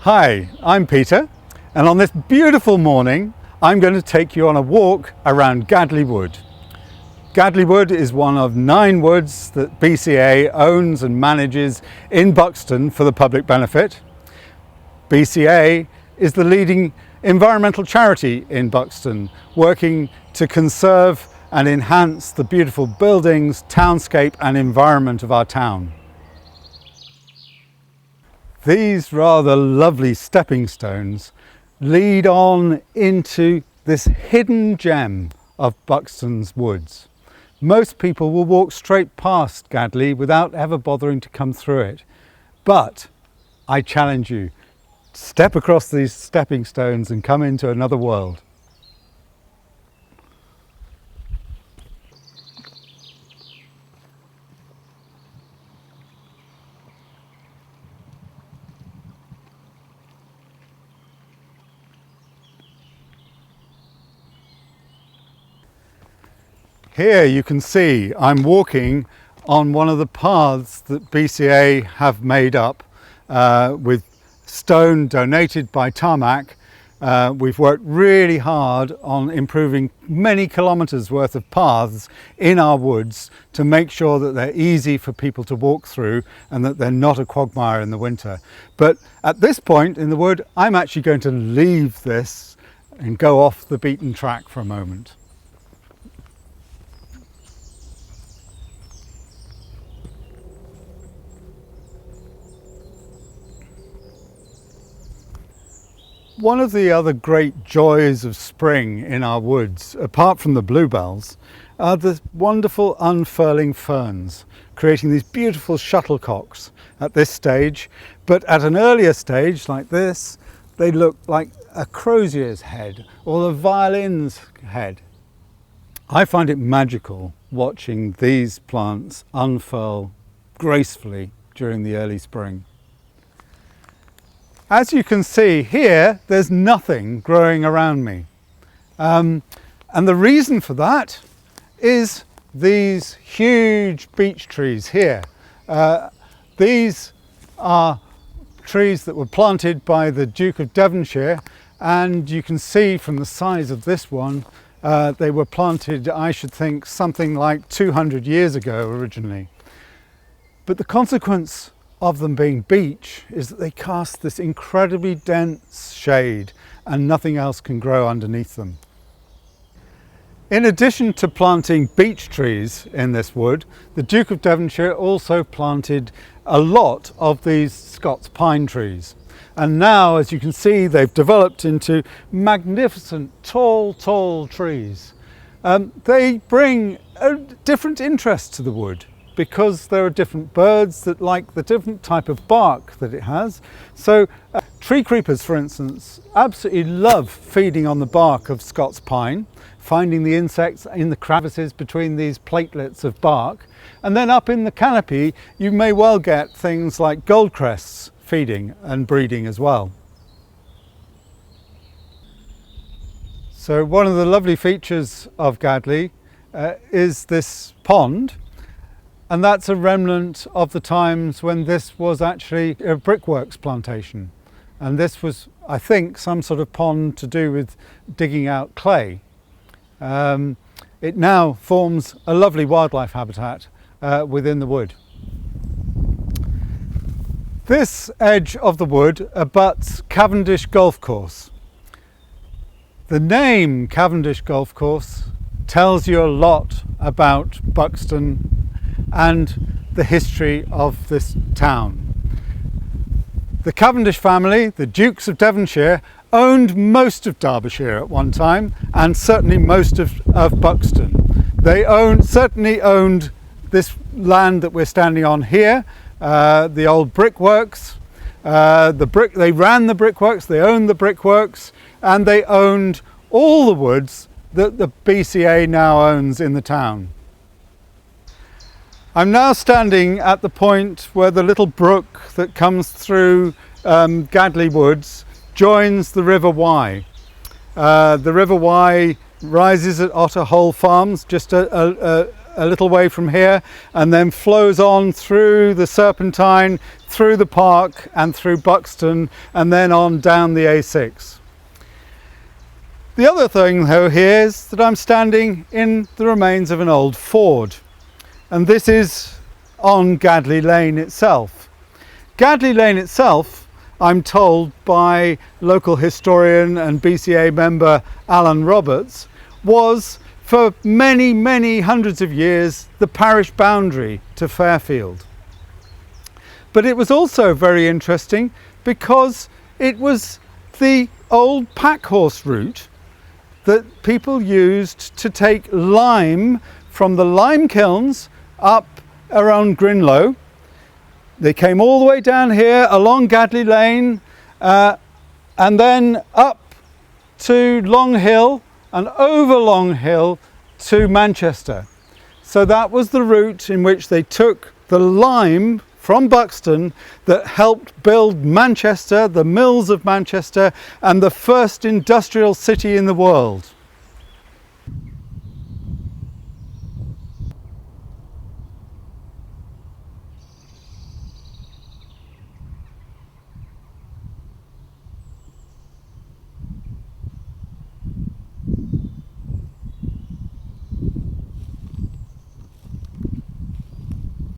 Hi, I'm Peter, and on this beautiful morning I'm going to take you on a walk around Gadley Wood. Gadley Wood is one of 9 woods that BCA owns and manages in Buxton for the public benefit. BCA is the leading environmental charity in Buxton, working to conserve and enhance the beautiful buildings, townscape and environment of our town. These rather lovely stepping stones lead on into this hidden gem of Buxton's woods. Most people will walk straight past Gadley without ever bothering to come through it. But I challenge you, step across these stepping stones and come into another world. Here you can see I'm walking on one of the paths that BCA have made up with stone donated by Tarmac. We've worked really hard on improving many kilometres worth of paths in our woods to make sure that they're easy for people to walk through and that they're not a quagmire in the winter. But at this point in the wood, I'm actually going to leave this and go off the beaten track for a moment. One of the other great joys of spring in our woods, apart from the bluebells, are the wonderful unfurling ferns, creating these beautiful shuttlecocks at this stage. But at an earlier stage like this, they look like a crozier's head or a violin's head. I find it magical watching these plants unfurl gracefully during the early spring. As you can see here, there's nothing growing around me. And the reason for that is these huge beech trees here. These are trees that were planted by the Duke of Devonshire, and you can see from the size of this one, they were planted, I should think, something like 200 years ago originally. But the consequence of them being beech is that they cast this incredibly dense shade and nothing else can grow underneath them. In addition to planting beech trees in this wood, the Duke of Devonshire also planted a lot of these Scots pine trees. And now, as you can see, they've developed into magnificent, tall trees. They bring a different interest to the wood, because there are different birds that like the different type of bark that it has. So tree creepers, for instance, absolutely love feeding on the bark of Scots pine, finding the insects in the crevices between these platelets of bark. And then up in the canopy, you may well get things like goldcrests feeding and breeding as well. So one of the lovely features of Gadley is this pond. And that's a remnant of the times when this was actually a brickworks plantation. And this was, I think, some sort of pond to do with digging out clay. It now forms a lovely wildlife habitat within the wood. This edge of the wood abuts Cavendish Golf Course. The name Cavendish Golf Course tells you a lot about Buxton and the history of this town. The Cavendish family, the Dukes of Devonshire, owned most of Derbyshire at one time, and certainly most of Buxton. They certainly owned this land that we're standing on here, the old brickworks. They ran the brickworks, they owned the brickworks, and they owned all the woods that the BCA now owns in the town. I'm now standing at the point where the little brook that comes through Gadley Woods joins the River Wye. The River Wye rises at Otter Hole Farms, just a a little way from here and then flows on through the Serpentine, through the park and through Buxton and then on down the A6. The other thing though here is that I'm standing in the remains of an old ford, and this is on Gadley Lane itself. Gadley Lane itself, I'm told by local historian and BCA member Alan Roberts, was for many, many hundreds of years the parish boundary to Fairfield. But it was also very interesting because it was the old pack horse route that people used to take lime from the lime kilns up around Grinlow. They came all the way down here along Gadley Lane and then up to Long Hill and over Long Hill to Manchester. So that was the route in which they took the lime from Buxton that helped build Manchester, the mills of Manchester, and the first industrial city in the world.